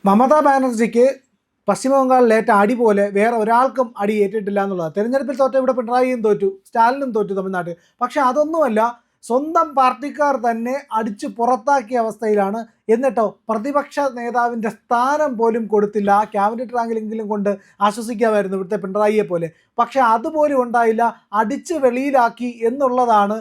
മമതാ ബാനർജിക്ക് പശ്ചിമ ബംഗാളിൽ ഏറ്റ അടി പോലെ വേറെ ഒരാൾക്കും അടി ഏറ്റിട്ടില്ല എന്നുള്ളത്. തെരഞ്ഞെടുപ്പിൽ തോറ്റ ഇവിടെ പിണറായിയും തോറ്റു, സ്റ്റാലിനും തോറ്റു തമിഴ്നാട്ടിൽ. പക്ഷെ അതൊന്നുമല്ല, സ്വന്തം പാർട്ടിക്കാർ തന്നെ അടിച്ചു പുറത്താക്കിയ അവസ്ഥയിലാണ്. എന്നിട്ടോ പ്രതിപക്ഷ നേതാവിൻ്റെ സ്ഥാനം പോലും കൊടുത്തില്ല. ആ ക്യാബിനറ്റ് റാങ്കിലെങ്കിലും കൊണ്ട് ആശ്വസിക്കാമായിരുന്നു ഇവിടുത്തെ പിണറായിയെ പോലെ. പക്ഷെ അതുപോലും ഉണ്ടായില്ല, അടിച്ച് വെളിയിലാക്കി എന്നുള്ളതാണ്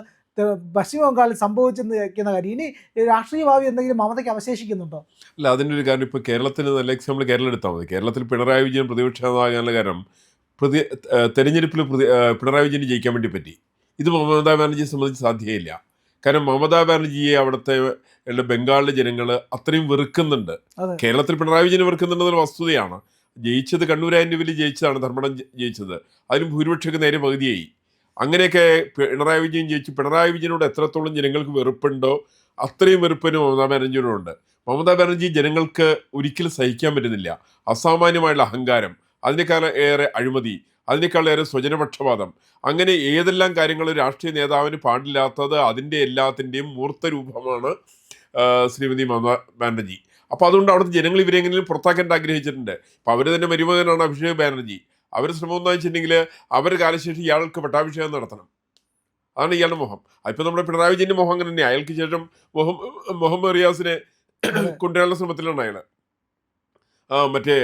പശ്ചിമ ബംഗാളിൽ സംഭവിച്ചെന്ന് വയ്ക്കുന്ന കാര്യം. ഇനി രാഷ്ട്രീയ ഭാവി എന്തെങ്കിലും മമതയ്ക്ക് അവശേഷിക്കുന്നുണ്ടോ? അല്ല, അതിൻ്റെ ഒരു കാരണം ഇപ്പോൾ കേരളത്തിന് നല്ല എക്സാമ്പിൾ കേരളം എടുത്താൽ മതി. കേരളത്തിൽ പിണറായി വിജയൻ പ്രതിപക്ഷ നേതാവാകാനുള്ള കാരണം തെരഞ്ഞെടുപ്പിൽ പിണറായി വിജയന് ജയിക്കാൻ വേണ്ടി പറ്റി. ഇത് മമതാ ബാനർജിയെ സംബന്ധിച്ച് സാധ്യതയില്ല. കാരണം മമതാ ബാനർജിയെ അവിടുത്തെ ബംഗാളിലെ ജനങ്ങൾ അത്രയും വെറുക്കുന്നുണ്ട്. കേരളത്തിൽ പിണറായി വിജയനെ വെറുക്കുന്നുണ്ടെന്നുള്ള വസ്തുതയാണ്. ജയിച്ചത് കണ്ണൂരായിരം രൂപയിൽ ജയിച്ചതാണ് ധർമ്മടം ജയിച്ചത്. അതിലും ഭൂരിപക്ഷമൊക്കെ നേരെ പകുതിയായി. അങ്ങനെയൊക്കെ പിണറായി വിജയൻ ജയിച്ചു. പിണറായി വിജയനോട് എത്രത്തോളം ജനങ്ങൾക്ക് വെറുപ്പുണ്ടോ അത്രയും വെറുപ്പിന് മമതാ ബാനർജിയോടുണ്ട്. മമതാ ബാനർജി ജനങ്ങൾക്ക് ഒരിക്കലും സഹിക്കാൻ പറ്റുന്നില്ല. അസാമാന്യമായുള്ള അഹങ്കാരം, അതിനേക്കാൾ ഏറെ അഴിമതി, അതിനേക്കാളേറെ സ്വജനപക്ഷപാതം, അങ്ങനെ ഏതെല്ലാം കാര്യങ്ങൾ രാഷ്ട്രീയ നേതാവിന് പാടില്ലാത്തത് അതിൻ്റെ എല്ലാത്തിൻ്റെയും മൂർത്ത രൂപമാണ് ശ്രീമതി മമതാ ബാനർജി. അപ്പോൾ അതുകൊണ്ട് അവിടുത്തെ ജനങ്ങൾ ഇവരെങ്ങനെയും പുറത്താക്കാൻ ആഗ്രഹിച്ചിട്ടുണ്ട്. അപ്പോൾ അവർ തന്നെ മരുമകനാണ് അഭിഷേക് ബാനർജി. അവർ ശ്രമം എന്ന് വെച്ചിട്ടുണ്ടെങ്കിൽ അവർ കാലശേഷം ഇയാൾക്ക് പട്ടാഭിഷേകം നടത്തണം. അതാണ് ഇയാളുടെ മോഹം. ഇപ്പം നമ്മുടെ പിണറായി വിജയൻ്റെ മോഹം അങ്ങനെ തന്നെ. അയാൾക്ക് ശേഷം മുഹമ്മദ് റിയാസിനെ കൊണ്ടുവരാനുള്ള ശ്രമത്തിലാണ് അയാൾ. മറ്റേ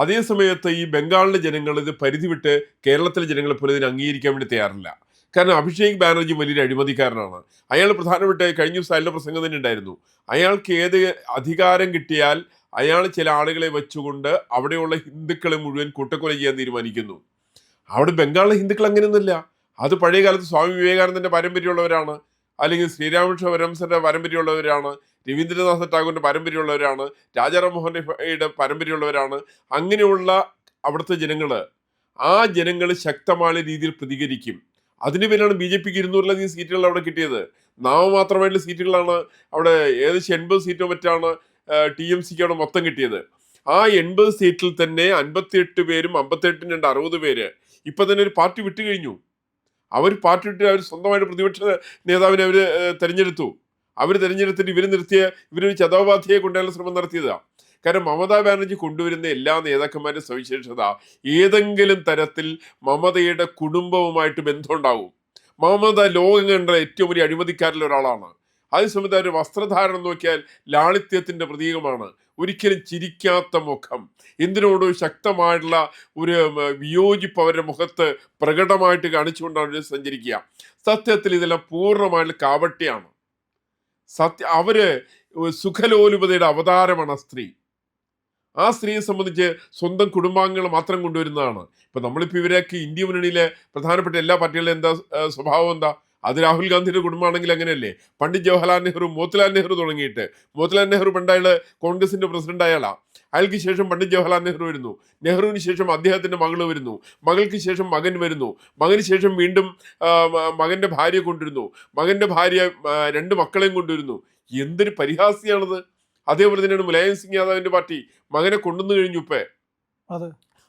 അതേ സമയത്ത് ഈ ബംഗാളിലെ ജനങ്ങൾ ഇത് പരിധി വിട്ട് കേരളത്തിലെ ജനങ്ങളെ പോലെ ഇതിനെ അംഗീകരിക്കാൻ വേണ്ടി തയ്യാറില്ല. കാരണം അഭിഷേക് ബാനർജി വലിയൊരു അഴിമതിക്കാരനാണ്. അയാൾ പ്രധാനപ്പെട്ട കഴിഞ്ഞ ദിവസം അയാളുടെ പ്രസംഗം തന്നെ ഉണ്ടായിരുന്നു. അയാൾക്ക് ഏത് അധികാരം കിട്ടിയാൽ അയാൾ ചില ആളുകളെ വെച്ചുകൊണ്ട് അവിടെയുള്ള ഹിന്ദുക്കളെ മുഴുവൻ കൂട്ടക്കൊല ചെയ്യാൻ തീരുമാനിക്കുന്നു. അവിടെ ബംഗാളിലെ ഹിന്ദുക്കൾ അങ്ങനെയൊന്നുമില്ല. അത് പഴയ കാലത്ത് സ്വാമി വിവേകാനന്ദൻ്റെ പാരമ്പര്യമുള്ളവരാണ്, അല്ലെങ്കിൽ ശ്രീരാമകൃഷ്ണ പരമഹംസന്റെ പാരമ്പര്യമുള്ളവരാണ്, രവീന്ദ്രനാഥ ടാഗോറിന്റെ പാരമ്പര്യമുള്ളവരാണ്, രാജാറാം മോഹൻ്റെ പാരമ്പര്യമുള്ളവരാണ്. അങ്ങനെയുള്ള അവിടുത്തെ ജനങ്ങൾ, ആ ജനങ്ങൾ ശക്തമായ രീതിയിൽ പ്രതികരിക്കും. അതിന് പേരാണ് BJPക്ക് 200-ലധികം സീറ്റുകൾ അവിടെ കിട്ടിയത്. നാമമാത്രമായിട്ടുള്ള സീറ്റുകളാണ് അവിടെ. ഏകദേശം 80 സീറ്റോ മറ്റാണ് TMCക്ക് അവിടെ മൊത്തം കിട്ടിയത്. ആ 80 സീറ്റിൽ തന്നെ 58 പേരും 58 2 60 പേര് ഇപ്പം തന്നെ ഒരു പാർട്ടി വിട്ടു കഴിഞ്ഞു. അവർ പാർട്ടി വിട്ട് അവർ സ്വന്തമായിട്ട് പ്രതിപക്ഷ നേതാവിനെ അവർ തിരഞ്ഞെടുത്തു. അവർ തിരഞ്ഞെടുത്തിട്ട് ഇവരൊരു ചതോപാധ്യയെ കൊണ്ടുവരാൻ ശ്രമം നടത്തിയതാണ്. കാരണം മമതാ ബാനർജി കൊണ്ടുവരുന്ന എല്ലാ നേതാക്കന്മാരുടെ സവിശേഷത ഏതെങ്കിലും തരത്തിൽ മമതയുടെ കുടുംബവുമായിട്ട് ബന്ധമുണ്ടാവും. മമത ലോകം കണ്ട ഏറ്റവും വലിയ അഴിമതിക്കാരിൽ ഒരാളാണ്. അതേസമയത്ത് അവർ വസ്ത്രധാരണം നോക്കിയാൽ ലാളിത്യത്തിൻ്റെ പ്രതീകമാണ്. ഒരിക്കലും ചിരിക്കാത്ത മുഖം, എന്തിനോടും ശക്തമായിട്ടുള്ള ഒരു വിയോജിപ്പ് അവരുടെ മുഖത്ത് പ്രകടമായിട്ട് കാണിച്ചുകൊണ്ടാണ് അവർ സഞ്ചരിക്കുക. സത്യത്തിൽ ഇതെല്ലാം പൂർണ്ണമായിട്ടുള്ള കാപട്യാണ്. അവര് സുഖലോലുപതയുടെ അവതാരമാണ് ആ സ്ത്രീ. ആ സ്ത്രീയെ സംബന്ധിച്ച് സ്വന്തം കുടുംബാംഗങ്ങൾ മാത്രം കൊണ്ടുവരുന്നതാണ്. ഇപ്പം നമ്മളിപ്പോൾ ഇവരൊക്കെ ഇന്ത്യ മുന്നണിയിലെ പ്രധാനപ്പെട്ട എല്ലാ പാർട്ടികളിലും എന്താ സ്വഭാവം എന്താ? അത് രാഹുൽ ഗാന്ധിയുടെ കുടുംബമാണെങ്കിൽ അങ്ങനെയല്ലേ? പണ്ഡിറ്റ് ജവഹർലാൽ നെഹ്റു, മോത്തിലാൽ നെഹ്റു തുടങ്ങിയിട്ട്, മോത്തിലാൽ നെഹ്റു പണ്ട് അയാൾ കോൺഗ്രസിന്റെ പ്രസിഡന്റ് അയാളാണ്. അയാൾക്ക് ശേഷം പണ്ഡിറ്റ് ജവഹർലാൽ നെഹ്റു വരുന്നു. നെഹ്റുവിന് ശേഷം അദ്ദേഹത്തിന്റെ മകൾ വരുന്നു. മകൾക്ക് ശേഷം മകൻ വരുന്നു. മകന് ശേഷം വീണ്ടും മകന്റെ ഭാര്യ കൊണ്ടുവരുന്നു. മകന്റെ ഭാര്യ 2 മക്കളെയും കൊണ്ടുവരുന്നു. എന്തൊരു പരിഹാസ്യാണത്! അതേപോലെ തന്നെയാണ് മുലായം സിംഗ് യാദവിന്റെ പാർട്ടി മകനെ കൊണ്ടുവന്നു കഴിഞ്ഞു.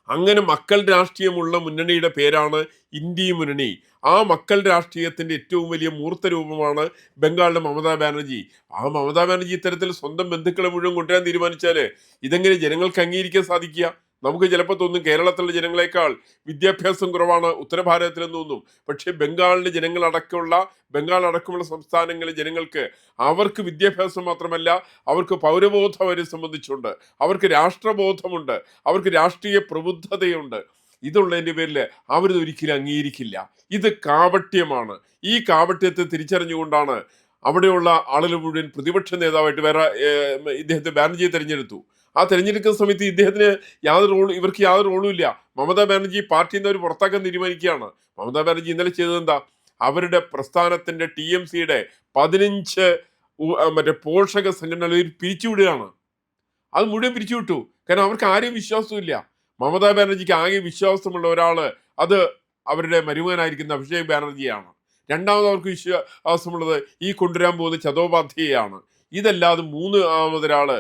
അങ്ങനെ മക്കൾ രാഷ്ട്രീയമുള്ള മുന്നണിയുടെ പേരാണ് ഇന്ത്യ മുന്നണി. ആ മക്കൾ രാഷ്ട്രീയത്തിന്റെ ഏറ്റവും വലിയ മൂർത്ത രൂപമാണ് ബംഗാളിലെ മമതാ ബാനർജി. ആ മമതാ ബാനർജി ഇത്തരത്തിൽ സ്വന്തം ബന്ധുക്കളെ മുഴുവൻ കൊണ്ടുവരാൻ തീരുമാനിച്ചാല് ഇതെങ്ങനെ ജനങ്ങൾക്ക് അംഗീകരിക്കാൻ സാധിക്കുക? നമുക്ക് ചിലപ്പോൾ തോന്നും കേരളത്തിലുള്ള ജനങ്ങളെക്കാൾ വിദ്യാഭ്യാസം കുറവാണ് ഉത്തരഭാരതത്തിലെന്ന് തോന്നും. പക്ഷേ ബംഗാളിലെ ബംഗാൾ അടക്കമുള്ള സംസ്ഥാനങ്ങളിലെ ജനങ്ങൾക്ക് അവർക്ക് വിദ്യാഭ്യാസം മാത്രമല്ല, അവർക്ക് പൗരബോധം അവരെ സംബന്ധിച്ചുണ്ട്, അവർക്ക് രാഷ്ട്രബോധമുണ്ട്, അവർക്ക് രാഷ്ട്രീയ പ്രബുദ്ധതയുണ്ട്. ഇതുള്ളതിൻ്റെ പേരിൽ അവരിത് ഒരിക്കലും അംഗീകരിക്കില്ല. ഇത് കാപട്യമാണ്. ഈ കാപട്യത്തെ തിരിച്ചറിഞ്ഞുകൊണ്ടാണ് അവിടെയുള്ള ആളുകൾ മുഴുവൻ പ്രതിപക്ഷ നേതാവായിട്ട് ഇദ്ദേഹത്തെ ബാനർജിയെ തെരഞ്ഞെടുത്തു. ആ തെരഞ്ഞെടുക്കുന്ന സമയത്ത് ഇവർക്ക് യാതൊരു റോളും ഇല്ല. മമതാ ബാനർജി പാർട്ടിയിൽ നിന്ന് അവർ പുറത്താക്കാൻ തീരുമാനിക്കുകയാണ്. മമതാ ബാനർജി ഇന്നലെ ചെയ്തത് എന്താ? അവരുടെ പ്രസ്ഥാനത്തിന്റെ TMCയുടെ 15 മറ്റേ പോഷക സംഘടനകൾ പിരിച്ചുവിടുകയാണ്. അത് മുഴുവൻ പിരിച്ചുവിട്ടു. കാരണം അവർക്ക് ആരെയും വിശ്വാസമില്ല. മമതാ ബാനർജിക്ക് ആകെ വിശ്വാസമുള്ള ഒരാള് അത് അവരുടെ മരുമകനായിരിക്കുന്ന അഭിഷേക് ബാനർജിയാണ്. രണ്ടാമത് അവർക്ക് വിശ്വാസമുള്ളത് ഈ കൊണ്ടുവരാൻ പോകുന്ന ചതോപാധ്യയാണ്. ഇതല്ലാതെ മൂന്നാമതൊരാള്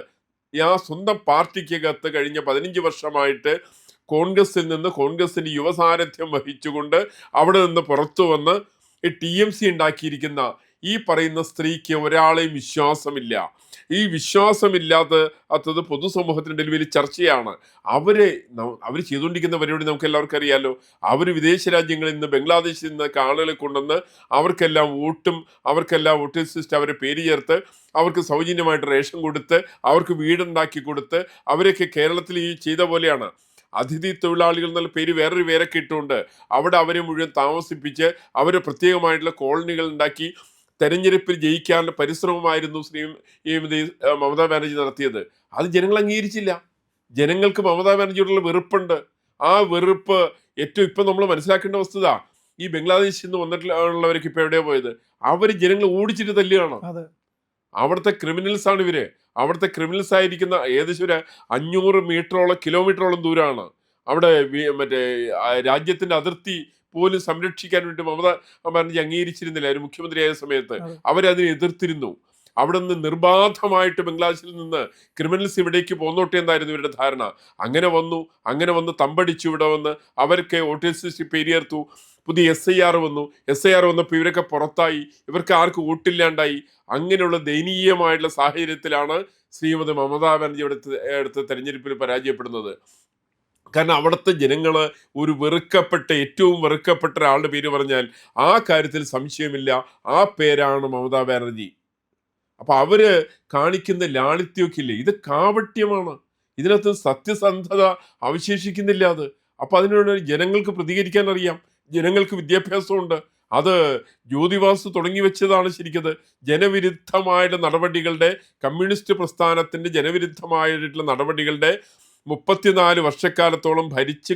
ആ സ്വന്തം പാർട്ടിക്കകത്ത് കഴിഞ്ഞ 15 വർഷമായിട്ട് കോൺഗ്രസിന്റെ യുവസാരഥ്യം വഹിച്ചുകൊണ്ട് അവിടെ നിന്ന് പുറത്തു വന്ന് TMC ഉണ്ടാക്കിയിരിക്കുന്ന ഈ പറയുന്ന സ്ത്രീക്ക് ഒരാളെയും വിശ്വാസമില്ല. ഈ വിശ്വാസമില്ലാത്തത് പൊതുസമൂഹത്തിൻ്റെ വലിയ ചർച്ചയാണ്. അവർ ചെയ്തുകൊണ്ടിരിക്കുന്ന പരിപാടി നമുക്ക് എല്ലാവർക്കും അറിയാലോ. അവർ വിദേശ രാജ്യങ്ങളിൽ നിന്ന്, ബംഗ്ലാദേശിൽ നിന്നൊക്കെ ആളുകളെ കൊണ്ടുവന്ന് അവർക്കെല്ലാം വോട്ട് ലിസ്റ്റ് അവരെ പേര് ചേർത്ത് അവർക്ക് സൗജന്യമായിട്ട് റേഷൻ കൊടുത്ത് അവർക്ക് വീടുണ്ടാക്കി കൊടുത്ത് അവരൊക്കെ കേരളത്തിൽ ഈ ചെയ്ത പോലെയാണ്. അതിഥി തൊഴിലാളികൾ എന്നുള്ള പേര് വേറൊരു പേരൊക്കെ ഇട്ടുകൊണ്ട് അവിടെ അവരെ മുഴുവൻ താമസിപ്പിച്ച് അവരെ പ്രത്യേകമായിട്ടുള്ള കോളനികൾ ഉണ്ടാക്കി തെരഞ്ഞെടുപ്പിൽ ജയിക്കാനുള്ള പരിശ്രമമായിരുന്നു ശ്രീമതി മമതാ ബാനർജി നടത്തിയത്. അത് ജനങ്ങൾ അംഗീകരിച്ചില്ല. ജനങ്ങൾക്ക് മമതാ ബാനർജിയോടുള്ള വെറുപ്പുണ്ട്. ആ വെറുപ്പ് ഏറ്റവും ഇപ്പം നമ്മൾ മനസ്സിലാക്കേണ്ട വസ്തുത, ഈ ബംഗ്ലാദേശിൽ നിന്ന് വന്നിട്ടുള്ളവർക്ക് ഇപ്പം എവിടെയാണ് പോയത്? അവർ ജനങ്ങൾ ഓടിച്ചിട്ട് തല്ലുകയാണ്. അവിടുത്തെ ക്രിമിനൽസ് ആണ് ഇവര്. അവിടുത്തെ ക്രിമിനൽസ് ആയിരിക്കുന്ന ഏകദേശം ഒരു 500 കിലോമീറ്ററോളം ദൂരമാണ്. അവിടെ രാജ്യത്തിന്റെ അതിർത്തി പോലും സംരക്ഷിക്കാൻ വേണ്ടി മമതാ ബാനർജി അംഗീകരിച്ചിരുന്നില്ല. ഒരു മുഖ്യമന്ത്രിയായ സമയത്ത് അവരതിനെ എതിർത്തിരുന്നു. അവിടെ നിന്ന് നിർബാധമായിട്ട് ബംഗ്ലാദേശിൽ നിന്ന് ക്രിമിനൽസ് ഇവിടേക്ക് പോന്നോട്ടെ എന്നായിരുന്നു ഇവരുടെ ധാരണ. അങ്ങനെ വന്ന് തമ്പടിച്ചു ഇവിടെ വന്ന് അവർക്ക് വോട്ടേഴ്സ് പേര് ചേർത്തു. പുതിയ SIR വന്നപ്പോൾ ഇവരൊക്കെ പുറത്തായി. ഇവർക്ക് ആർക്ക് വോട്ടില്ലാണ്ടായി. അങ്ങനെയുള്ള ദയനീയമായിട്ടുള്ള സാഹചര്യത്തിലാണ് ശ്രീമതി മമതാ ബാനർജി അടുത്ത തെരഞ്ഞെടുപ്പിൽ പരാജയപ്പെടുന്നത്. കാരണം അവിടുത്തെ ജനങ്ങൾ ഒരു ഏറ്റവും വെറുക്കപ്പെട്ട ഒരാളുടെ പേര് പറഞ്ഞാൽ ആ കാര്യത്തിൽ സംശയമില്ല, ആ പേരാണ് മമതാ ബാനർജി. അപ്പൊ അവര് കാണിക്കുന്ന ലാളിത്യമൊക്കെ ഇല്ലേ, ഇത് കാപട്യമാണ്. ഇതിനകത്ത് സത്യസന്ധത അവശേഷിക്കുന്നില്ല. അപ്പൊ അതിനോട് ജനങ്ങൾക്ക് പ്രതികരിക്കാൻ അറിയാം, ജനങ്ങൾക്ക് വിദ്യാഭ്യാസമുണ്ട്. അത് ജ്യോതിവാസു തുടങ്ങി വെച്ചതാണ് ശരിക്കത്. ജനവിരുദ്ധമായിട്ടുള്ള നടപടികളുടെ, കമ്മ്യൂണിസ്റ്റ് പ്രസ്ഥാനത്തിന്റെ ജനവിരുദ്ധമായിട്ടുള്ള നടപടികളുടെ 34 വർഷക്കാലത്തോളം ഭരിച്ച്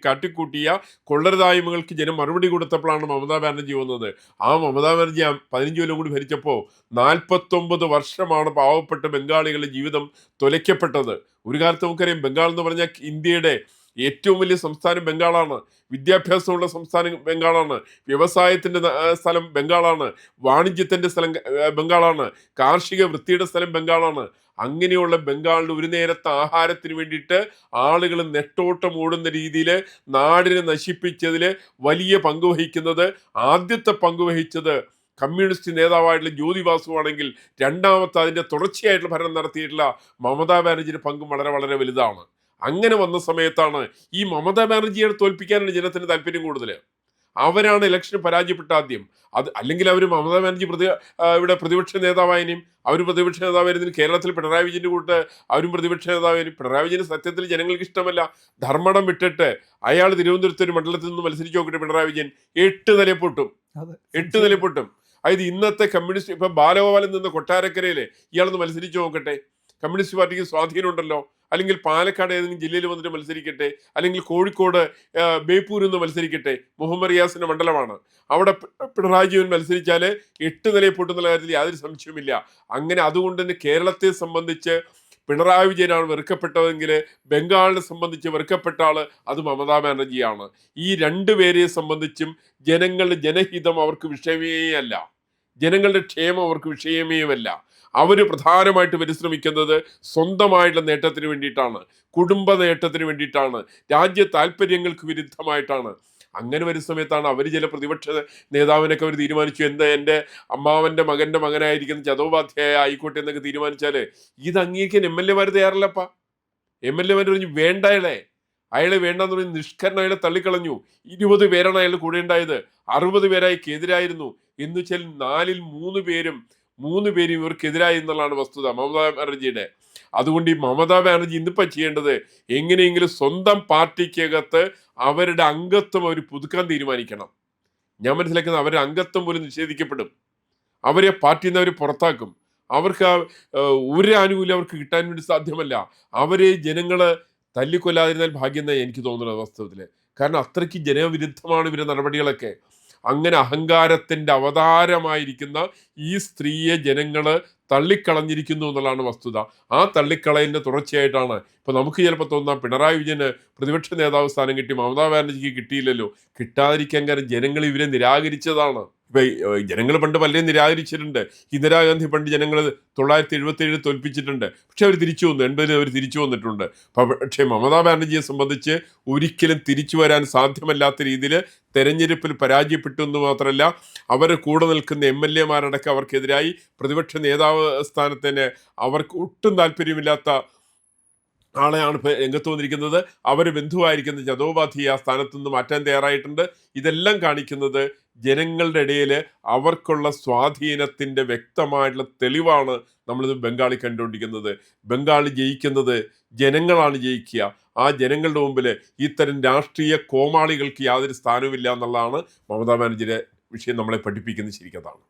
കാട്ടിക്കൂട്ടിയ കൊള്ളരുതായ്മകൾക്ക് ജനം മറുപടി കൊടുത്തപ്പോഴാണ് മമതാ ബാനർജി വന്നത്. ആ മമതാ ബാനർജി 15 കൊല്ലം കൂടി ഭരിച്ചപ്പോൾ 49 വർഷമാണ് പാവപ്പെട്ട ബംഗാളികളുടെ ജീവിതം തുലയ്ക്കപ്പെട്ടത്. ഒരു കാലത്ത് നമുക്കറിയാം, ബംഗാൾ എന്ന് പറഞ്ഞാൽ ഇന്ത്യയുടെ ഏറ്റവും വലിയ സംസ്ഥാനം ബംഗാളാണ്. വിദ്യാഭ്യാസമുള്ള സംസ്ഥാനം ബംഗാളാണ്. വ്യവസായത്തിന്റെ സ്ഥലം ബംഗാളാണ്. വാണിജ്യത്തിന്റെ സ്ഥലം ബംഗാളാണ്. കാർഷിക വൃത്തിയുടെ സ്ഥലം ബംഗാളാണ്. അങ്ങനെയുള്ള ബംഗാളിൽ ഒരു നേരത്തെ ആഹാരത്തിന് വേണ്ടിയിട്ട് ആളുകൾ നെട്ടോട്ടം ഓടുന്ന രീതിയിൽ നാടിനെ നശിപ്പിച്ചതിൽ വലിയ ആദ്യത്തെ പങ്കുവഹിച്ചത് കമ്മ്യൂണിസ്റ്റ് നേതാവായിട്ടുള്ള ജ്യോതിവാസു ആണെങ്കിൽ രണ്ടാമത്തെ അതിൻ്റെ തുടർച്ചയായിട്ടുള്ള ഭരണം നടത്തിയിട്ടുള്ള മമതാ ബാനർജിയുടെ പങ്കും വളരെ വളരെ വലുതാണ്. അങ്ങനെ വന്ന സമയത്താണ് ഈ മമതാ ബാനർജിയെ തോൽപ്പിക്കാനാണ് ജനത്തിന് താല്പര്യം കൂടുതൽ. അവരാണ് ഇലക്ഷന് പരാജയപ്പെട്ട ആദ്യം. അല്ലെങ്കിൽ അവർ മമതാ ബാനർജി ഇവിടെ പ്രതിപക്ഷ നേതാവായനും അവർ പ്രതിപക്ഷ നേതാവായിരുന്നു. കേരളത്തിൽ പിണറായി വിജയന്റെ കൂട്ട് അവരും പ്രതിപക്ഷ നേതാവായിരുന്നു. പിണറായി വിജയന് സത്യത്തിൽ ജനങ്ങൾക്ക് ഇഷ്ടമല്ല. ധർമ്മടം വിട്ടിട്ട് അയാൾ തിരുവനന്തപുരത്ത് ഒരു മണ്ഡലത്തിൽ നിന്ന് മത്സരിച്ച് നോക്കിയിട്ട് പിണറായി വിജയൻ 8 നിലപ്പൊട്ടും. അതായത് ഇന്നത്തെ കമ്മ്യൂണിസ്റ്റ്, ഇപ്പൊ ബാലഗോപാലൻ നിന്ന് കൊട്ടാരക്കരയിലെ ഇയാളൊന്ന് മത്സരിച്ച് നോക്കട്ടെ. കമ്മ്യൂണിസ്റ്റ് പാർട്ടിക്ക് സ്വാധീനമുണ്ടല്ലോ. അല്ലെങ്കിൽ പാലക്കാട് ഏതെങ്കിലും ജില്ലയിൽ വന്നിട്ട് മത്സരിക്കട്ടെ, അല്ലെങ്കിൽ കോഴിക്കോട് ബേപ്പൂരിൽ നിന്ന് മത്സരിക്കട്ടെ. മുഹമ്മദ് റിയാസിന്റെ മണ്ഡലമാണ്. അവിടെ പിണറായി വിജയൻ മത്സരിച്ചാൽ 8 നിലയിൽ പൊട്ടുന്നുള്ള കാര്യത്തിൽ യാതൊരു സംശയവുമില്ല. അങ്ങനെ അതുകൊണ്ട് തന്നെ കേരളത്തെ സംബന്ധിച്ച് പിണറായി വിജയനാണ് വെറുക്കപ്പെട്ടതെങ്കിൽ ബംഗാളിനെ സംബന്ധിച്ച് വെറുക്കപ്പെട്ട ആള് അത് മമതാ ബാനർജിയാണ്. ഈ രണ്ടുപേരെ സംബന്ധിച്ചും ജനങ്ങളുടെ ജനഹിതം അവർക്ക് വിഷയമേ അല്ല, ജനങ്ങളുടെ ക്ഷേമം അവർക്ക് വിഷയമേയല്ല. അവർ പ്രധാനമായിട്ട് പരിശ്രമിക്കുന്നത് സ്വന്തമായിട്ടുള്ള നേട്ടത്തിന് വേണ്ടിയിട്ടാണ്, കുടുംബ നേട്ടത്തിന് വേണ്ടിയിട്ടാണ്, രാജ്യ താല്പര്യങ്ങൾക്ക് വിരുദ്ധമായിട്ടാണ്. അങ്ങനെ വരുന്ന സമയത്താണ് അവർ ചില പ്രതിപക്ഷ നേതാവിനൊക്കെ അവർ തീരുമാനിച്ചു, എൻ്റെ അമ്മാവൻ്റെ മകനായിരിക്കുന്ന ചതോപാധ്യായ ആയിക്കോട്ടെ എന്നൊക്കെ തീരുമാനിച്ചാൽ ഇത് അംഗീകരിക്കാൻ MLA തയ്യാറല്ലപ്പാ. MLA പറഞ്ഞു വേണ്ട, അയാളെ വേണ്ടെന്ന് പറഞ്ഞ് നിഷ്കരണം അയാളെ തള്ളിക്കളഞ്ഞു. 20 പേരാണ് അയാളുടെ കൂടെ ഉണ്ടായത്. 60 പേരായിക്ക് എതിരായിരുന്നു. എന്ന് വെച്ചാൽ 4ൽ 3 പേരും ഇവർക്കെതിരായി എന്നുള്ളതാണ് വസ്തുത മമതാ ബാനർജിയുടെ. അതുകൊണ്ട് ഈ മമതാ ബാനർജി ഇന്നിപ്പോൾ ചെയ്യേണ്ടത് എങ്ങനെയെങ്കിലും സ്വന്തം പാർട്ടിക്കകത്ത് അവരുടെ അംഗത്വം അവർ പുതുക്കാൻ തീരുമാനിക്കണം. ഞാൻ മനസ്സിലാക്കുന്നത് അവരുടെ അംഗത്വം പോലും നിഷേധിക്കപ്പെടും. അവരെ പാർട്ടിയിൽ നിന്ന് അവർ പുറത്താക്കും. അവർക്ക് ഒരു ആനുകൂല്യം അവർക്ക് കിട്ടാൻ വേണ്ടി സാധ്യമല്ല. അവരെ ജനങ്ങൾ തല്ലിക്കൊല്ലാതിരുന്നാൽ ഭാഗ്യം എന്നാണ് എനിക്ക് തോന്നുന്നത് വാസ്തവത്തിൽ. കാരണം അത്രയ്ക്ക് ജനവിരുദ്ധമാണ് ഇവരുടെ നടപടികളൊക്കെ. അങ്ങനെ അഹങ്കാരത്തിന്റെ അവതാരമായിരിക്കുന്ന ഈ സ്ത്രീയെ ജനങ്ങൾ തള്ളിക്കളഞ്ഞിരിക്കുന്നു എന്നുള്ളതാണ് വസ്തുത. ആ തള്ളിക്കളയിന്റെ തുടർച്ചയായിട്ടാണ് ഇപ്പൊ നമുക്ക് ചിലപ്പോൾ തോന്നാം പിണറായി വിജയന് പ്രതിപക്ഷ നേതാവ് സ്ഥാനം കിട്ടി, മമതാ ബാനർജിക്ക് കിട്ടിയില്ലല്ലോ. കിട്ടാതിരിക്കാൻ കാരണം ജനങ്ങൾ ഇവരെ നിരാകരിച്ചതാണ്. ഇപ്പം ജനങ്ങൾ പണ്ട് പലരെയും നിരാകരിച്ചിട്ടുണ്ട്. ഇന്ദിരാഗാന്ധി പണ്ട് ജനങ്ങൾ 977 തോൽപ്പിച്ചിട്ടുണ്ട്. പക്ഷെ അവർ തിരിച്ചു വന്നു, 80 അവർ തിരിച്ചു വന്നിട്ടുണ്ട്. പക്ഷേ മമതാ ബാനർജിയെ സംബന്ധിച്ച് ഒരിക്കലും തിരിച്ചു വരാൻ സാധ്യമല്ലാത്ത രീതിയിൽ തെരഞ്ഞെടുപ്പിൽ പരാജയപ്പെട്ടു എന്ന് മാത്രമല്ല, അവർ കൂടെ നിൽക്കുന്ന MLA-മാരടക്കം അവർക്കെതിരായി പ്രതിപക്ഷ നേതാവ് സ്ഥാനത്തിന് അവർക്ക് ഒട്ടും താല്പര്യമില്ലാത്ത ആളെയാണ് ഇപ്പോൾ രംഗത്ത് വന്നിരിക്കുന്നത്. അവർ ബന്ധുവായിരിക്കുന്ന ചതോപാധി ആ സ്ഥാനത്ത് നിന്ന് മാറ്റാൻ തയ്യാറായിട്ടുണ്ട്. ഇതെല്ലാം കാണിക്കുന്നത് ജനങ്ങളുടെ ഇടയിൽ അവർക്കുള്ള സ്വാധീനത്തിൻ്റെ വ്യക്തമായിട്ടുള്ള തെളിവാണ് നമ്മളിത് ബംഗാളിൽ കണ്ടുകൊണ്ടിരിക്കുന്നത്. ബംഗാളിൽ ജയിക്കുന്നത് ജനങ്ങളാണ് ജയിക്കുക. ആ ജനങ്ങളുടെ മുമ്പിൽ ഇത്തരം രാഷ്ട്രീയ കോമാളികൾക്ക് യാതൊരു സ്ഥാനവുമില്ല എന്നുള്ളതാണ് മമതാ ബാനർജിയുടെ വിഷയം നമ്മളെ പഠിപ്പിക്കുന്നത്. ശരിക്കതാണ്.